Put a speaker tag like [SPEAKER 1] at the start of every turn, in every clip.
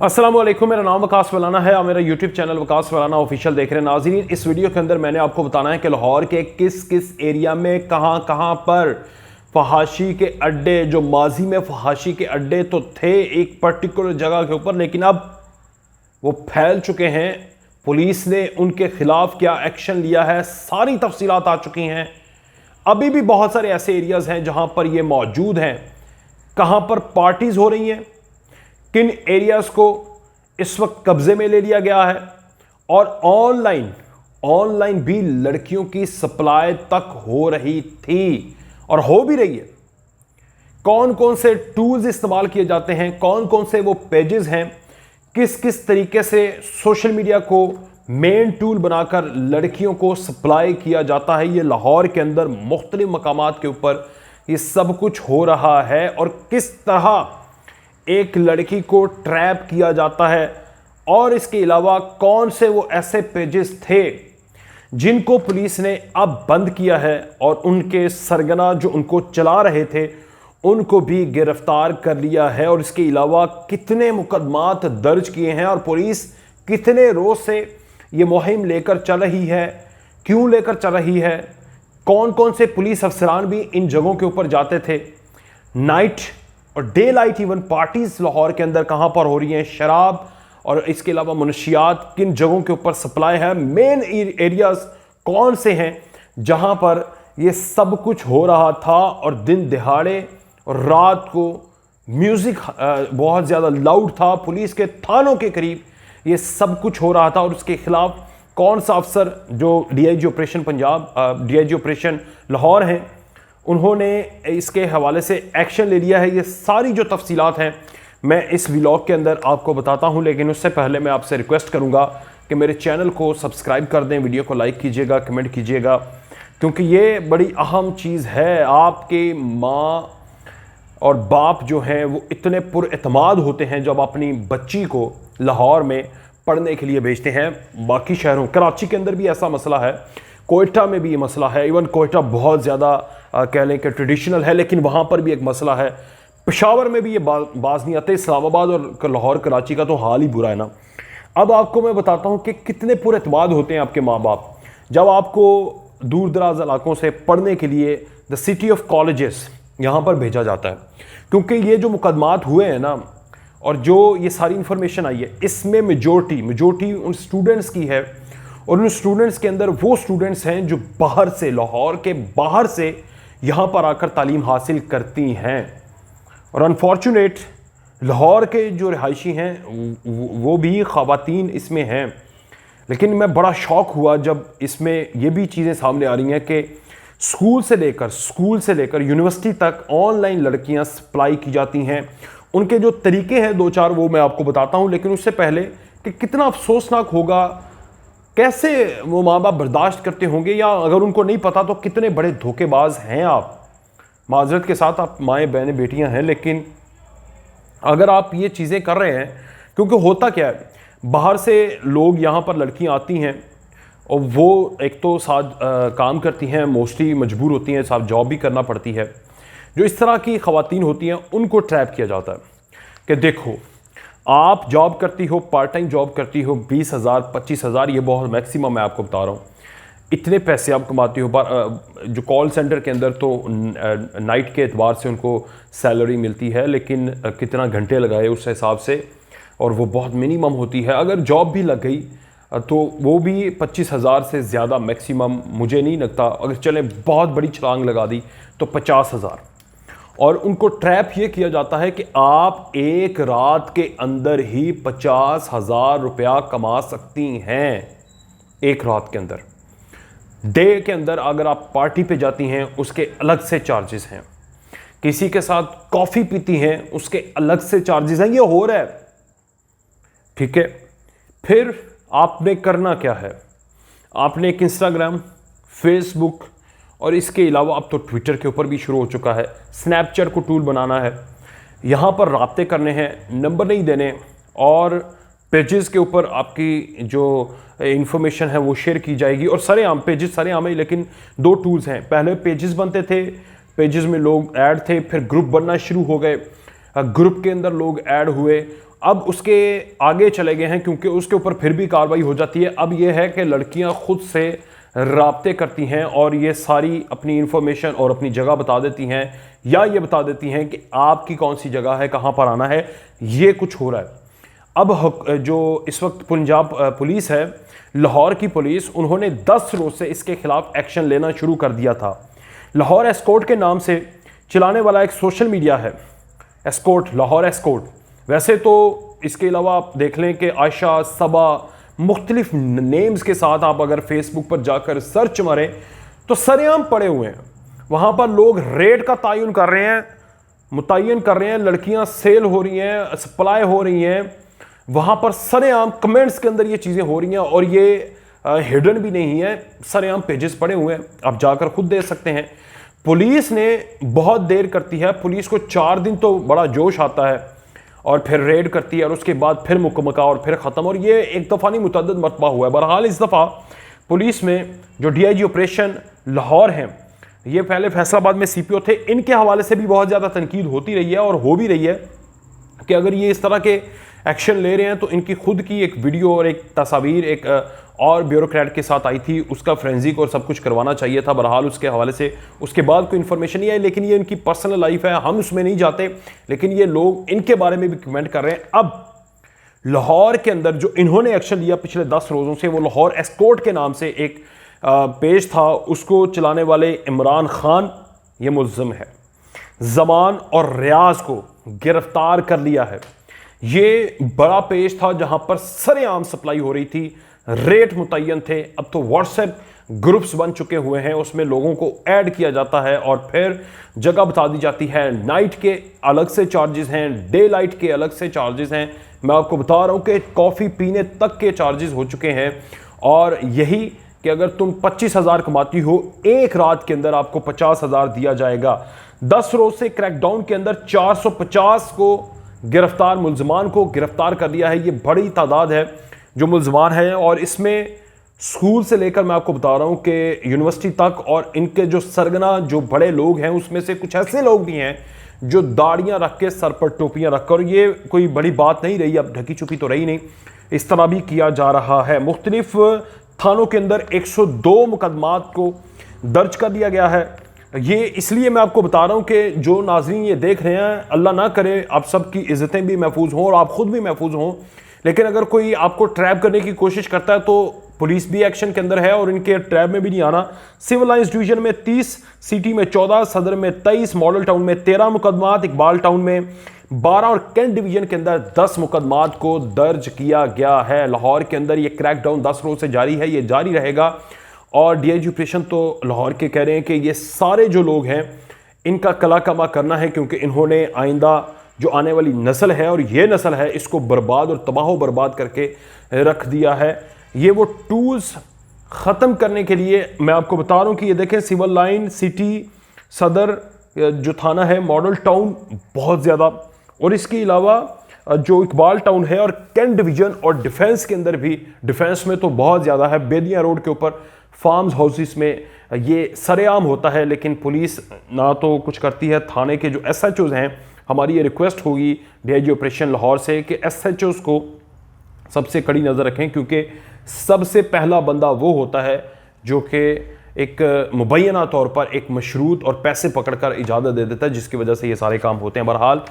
[SPEAKER 1] अस्सलाम वालेकुम, मेरा नाम वकास वलाना है और मेरा यूट्यूब चैनल वकास वलाना ऑफिशियल देख रहे हैं नाज़रीन। इस वीडियो के अंदर मैंने आपको बताना है कि लाहौर के किस किस एरिया में कहां पर फहाशी के अड्डे, जो माजी में फहाशी के अड्डे तो थे एक पर्टिकुलर जगह के ऊपर, लेकिन अब वो फैल चुके हैं। पुलिस ने उनके खिलाफ क्या एक्शन लिया है, सारी तफसीलात आ चुकी हैं। अभी भी बहुत सारे ऐसे एरियाज हैं जहां पर ये मौजूद हैं, कहां पर पार्टीज हो रही हैं, किन एरियाज को इस वक्त कब्जे में ले लिया गया है, और ऑनलाइन भी लड़कियों की सप्लाई तक हो रही थी और हो भी रही है। कौन कौन से टूल्स इस्तेमाल किए जाते हैं, कौन कौन से वो पेजेस हैं, किस किस तरीके से सोशल मीडिया को मेन टूल बनाकर लड़कियों को सप्लाई किया जाता है, ये लाहौर के अंदर मुख्तलिफ मकामात के ऊपर ये सब कुछ हो रहा है। और किस तरह एक लड़की को ट्रैप किया जाता है, और इसके अलावा कौन से वो ऐसे पेजेस थे जिनको पुलिस ने अब बंद किया है, और उनके सरगना जो उनको चला रहे थे उनको भी गिरफ्तार कर लिया है। और इसके अलावा कितने मुकदमात दर्ज किए हैं और पुलिस कितने रोज से ये मुहिम लेकर चल रही है, क्यों लेकर चल रही है, कौन कौन से पुलिस अफसरान भी इन जगहों के ऊपर जाते थे, नाइट और day light even parties Lahore के अंदर कहां पर हो रही हैं, शराब और इसके अलावा मुनशियात किन जगहों के ऊपर सप्लाई है, मेन एरियाज कौन से हैं जहां पर ये सब कुछ हो रहा था। और दिन दिहाड़े और रात को म्यूजिक बहुत ज़्यादा लाउड था, पुलिस के थानों के करीब ये सब कुछ हो रहा था, और उसके खिलाफ कौन सा अफसर जो DIG operation Punjab, DIG operation Lahore हैं, उन्होंने इसके हवाले से एक्शन ले लिया है। ये सारी जो तफसीलात हैं मैं इस व्लॉग के अंदर आपको बताता हूं, लेकिन उससे पहले मैं आपसे रिक्वेस्ट करूंगा कि मेरे चैनल को सब्सक्राइब कर दें, वीडियो को लाइक कीजिएगा, कमेंट कीजिएगा, क्योंकि ये बड़ी अहम चीज़ है। आपके माँ और बाप जो हैं वो इतने पुरएतमाद होते हैं जब अपनी बच्ची को लाहौर में पढ़ने के लिए भेजते हैं। बाकी शहरों, कराची के अंदर भी ऐसा मसला है, कोयटा में भी ये मसला है, इवन कोयटा बहुत ज़्यादा कह लें कि ट्रेडिशनल है, लेकिन वहाँ पर भी एक मसला है। पेशावर में भी ये बाज नहीं आते, इस्लामाबाद और लाहौर कराची का तो हाल ही बुरा है ना। अब आपको मैं बताता हूँ कि कितने पुरएतमाद होते हैं आपके माँ बाप जब आपको दूर दराज इलाकों से पढ़ने के लिए द सिटी ऑफ कॉलेजेस यहाँ पर भेजा जाता है। क्योंकि ये जो मुकदमात हुए हैं ना, और जो ये सारी इंफॉर्मेशन आई है, इसमें मेजोरिटी उन स्टूडेंट्स की है, और उन स्टूडेंट्स के अंदर वो स्टूडेंट्स हैं जो बाहर से, लाहौर के बाहर से यहाँ पर आकर तालीम हासिल करती हैं। और अनफॉर्चुनेट लाहौर के जो रिहायशी हैं वो भी ख़वातीन इसमें हैं। लेकिन मैं बड़ा शौक हुआ जब इसमें ये भी चीज़ें सामने आ रही हैं कि स्कूल से लेकर यूनिवर्सिटी तक ऑनलाइन लड़कियां सप्लाई की जाती हैं। उनके जो तरीके हैं दो चार वो मैं आपको बताता हूं, लेकिन उससे पहले कि कितना अफसोसनाक होगा, कैसे वो माँ बाप बर्दाश्त करते होंगे, या अगर उनको नहीं पता तो कितने बड़े धोखेबाज हैं आप। माजरत के साथ आप माएँ बहनें बेटियां हैं, लेकिन अगर आप ये चीज़ें कर रहे हैं, क्योंकि होता क्या है, बाहर से लोग यहाँ पर लड़कियाँ आती हैं और वो एक तो साथ काम करती हैं, मोस्टली मजबूर होती हैं, साथ जॉब भी करना पड़ती है। जो इस तरह की ख़वातीन होती हैं उनको ट्रैप किया जाता है कि देखो आप जॉब करती हो, पार्ट टाइम जॉब करती हो, 20,000 25,000, ये बहुत मैक्सिमम मैं आपको बता रहा हूँ, इतने पैसे आप कमाती हो। जो कॉल सेंटर के अंदर तो नाइट के एतबार से उनको सैलरी मिलती है, लेकिन कितना घंटे लगाए उस हिसाब से, और वो बहुत मिनिमम होती है। अगर जॉब भी लग गई तो वो भी 25,000 से ज़्यादा मैक्सिमम मुझे नहीं लगता। अगर चले बहुत बड़ी छलांग लगा दी तो 50,000। और उनको ट्रैप ये किया जाता है कि आप एक रात के अंदर ही 50,000 रुपया कमा सकती हैं, एक रात के अंदर। डे के अंदर अगर आप पार्टी पे जाती हैं उसके अलग से चार्जेस हैं, किसी के साथ कॉफ़ी पीती हैं उसके अलग से चार्जेस हैं। ये हो रहा है, ठीक है। फिर आपने करना क्या है, आपने एक इंस्टाग्राम, फेसबुक और इसके अलावा अब तो ट्विटर के ऊपर भी शुरू हो चुका है, स्नैपचैट को टूल बनाना है। यहाँ पर राब्ते करने हैं, नंबर नहीं देने, और पेजेस के ऊपर आपकी जो इंफॉर्मेशन है वो शेयर की जाएगी। और सरेआम पेजेस, सरेआम है, लेकिन दो टूल्स हैं। पहले पेजेस बनते थे, पेजेस में लोग ऐड थे, फिर ग्रुप बनना शुरू हो गए, ग्रुप के अंदर लोग ऐड हुए, अब उसके आगे चले गए हैं क्योंकि उसके ऊपर फिर भी कार्रवाई हो जाती है। अब यह है कि लड़कियां खुद से राब्ते करती हैं और ये सारी अपनी इंफॉर्मेशन और अपनी जगह बता देती हैं, या ये बता देती हैं कि आपकी कौन सी जगह है, कहाँ पर आना है, ये कुछ हो रहा है। अब जो इस वक्त पंजाब पुलिस है, लाहौर की पुलिस, उन्होंने 10 रोज से इसके खिलाफ एक्शन लेना शुरू कर दिया था। लाहौर एस्कॉर्ट के नाम से चलाने वाला एक सोशल मीडिया है, एस्कॉर्ट, लाहौर एस्कॉर्ट। वैसे तो इसके अलावा आप देख लें कि आयशा, सबा, मुख्तलिफ नेम्स के साथ आप अगर फेसबुक पर जाकर सर्च मारें तो सरेआम पड़े हुए हैं। वहाँ पर लोग रेट का मुतय्यन कर रहे हैं, लड़कियाँ सेल हो रही हैं, सप्लाई हो रही हैं। वहाँ पर सरेआम कमेंट्स के अंदर ये चीज़ें हो रही हैं और ये हिडन भी नहीं है, सरेआम पेजेस पड़े हुए हैं, आप जाकर खुद देख सकते हैं। पुलिस ने बहुत देर करती है, पुलिस को 4 दिन तो बड़ा जोश आता है और फिर रेड करती है और उसके बाद फिर मुकम्मका और फिर ख़त्म, और ये एक दफ़ा नहीं मुतअद्दिद मरतबा हुआ है। बहरहाल इस दफ़ा पुलिस में जो DIG ऑपरेशन लाहौर हैं, ये पहले फैसलाबाद में CPO थे, इनके हवाले से भी बहुत ज़्यादा तनकीद होती रही है और हो भी रही है कि अगर ये इस तरह के एक्शन ले रहे हैं तो इनकी खुद की एक वीडियो और एक तस्वीर एक और ब्यूरोक्रेट के साथ आई थी, उसका फ्रेंजिक और सब कुछ करवाना चाहिए था। बहरहाल उसके हवाले से उसके बाद कोई इन्फॉर्मेशन नहीं आई, लेकिन ये इनकी पर्सनल लाइफ है, हम उसमें नहीं जाते, लेकिन ये लोग इनके बारे में भी कमेंट कर रहे हैं। अब लाहौर के अंदर जो इन्होंने एक्शन लिया पिछले 10 रोज़ों से, वो लाहौर एस्कॉर्ट के नाम से एक पेज था, उसको चलाने वाले इमरान खान ये मुल्ज़म है। जमान और रियाज को गिरफ्तार कर लिया है। ये बड़ा पेज था जहां पर सरेआम सप्लाई हो रही थी, रेट मुतय्यन थे। अब तो व्हाट्सएप ग्रुप्स बन चुके हुए हैं, उसमें लोगों को ऐड किया जाता है और फिर जगह बता दी जाती है। नाइट के अलग से चार्जेस हैं, डे लाइट के अलग से चार्जेस हैं। मैं आपको बता रहा हूं कि कॉफ़ी पीने तक के चार्जेस हो चुके हैं, और यही कि अगर तुम 25,000 कमाती हो, एक रात के अंदर आपको 50,000 दिया जाएगा। 10 रोज से क्रैकडाउन के अंदर 450 को गिरफ्तार, मुल्जमान को गिरफ्तार कर लिया है। ये बड़ी तादाद है जो मुल्जमान है, और इसमें स्कूल से लेकर मैं आपको बता रहा हूं कि यूनिवर्सिटी तक, और इनके जो सरगना जो बड़े लोग हैं उसमें से कुछ ऐसे लोग भी हैं जो दाढ़ियां रख के, सर पर टोपियां रखकर, ये कोई बड़ी बात नहीं रही, अब ढकी चुपी तो रही नहीं, इस तरह भी किया जा रहा है। मुख्तलिफ थानों के अंदर 102 मुकदमात को दर्ज कर दिया गया है। ये इसलिए मैं आपको बता रहा हूं कि जो नाज़रीन ये देख रहे हैं, अल्लाह ना करे आप सबकी इज्जतें भी महफूज हों और आप खुद भी महफूज हों, लेकिन अगर कोई आपको ट्रैप करने की कोशिश करता है तो पुलिस भी एक्शन के अंदर है और इनके ट्रैप में भी नहीं आना। सिविल लाइंस डिवीजन में 30, सिटी में 14, सदर में 23, मॉडल टाउन में 13 मुकदमात, इकबाल टाउन में 12 और कैंट डिवीजन के अंदर 10 मुकदमात को दर्ज किया गया है। लाहौर के अंदर ये क्रैकडाउन 10 रोज से जारी है, ये जारी रहेगा। और DIG ऑपरेशन तो लाहौर के कह रहे हैं कि ये सारे जो लोग हैं इनका कला कमा करना है, क्योंकि इन्होंने आइंदा जो आने वाली नस्ल है, और ये नस्ल है, इसको बर्बाद और तबाह बर्बाद करके रख दिया है। ये वो टूल्स ख़त्म करने के लिए मैं आपको बता रहा हूँ कि ये देखें, सिविल लाइन, सिटी, सदर जो थाना है, मॉडल टाउन बहुत ज़्यादा, और इसके अलावा जो इकबाल टाउन है और कैंट डिवीजन और डिफेंस के अंदर भी, डिफेंस में तो बहुत ज़्यादा है। बेदिया रोड के ऊपर फार्म्स हाउसेस में ये सरेआम होता है, लेकिन पुलिस ना तो कुछ करती है। थाने के जो SHOs हैं, हमारी ये रिक्वेस्ट होगी DIG ऑपरेशन लाहौर से कि SHOs को सबसे कड़ी नज़र रखें, क्योंकि सबसे पहला बंदा वो होता है जो कि एक मुबैना तौर पर एक मशरूत और पैसे पकड़कर इजाज़त दे देता है, जिसकी वजह से ये सारे काम होते हैं। बहरहाल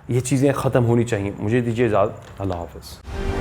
[SPEAKER 1] ये चीज़ें ख़त्म होनी चाहिए। मुझे दीजिए इजाज़त, अल्लाह हाफ़िज़।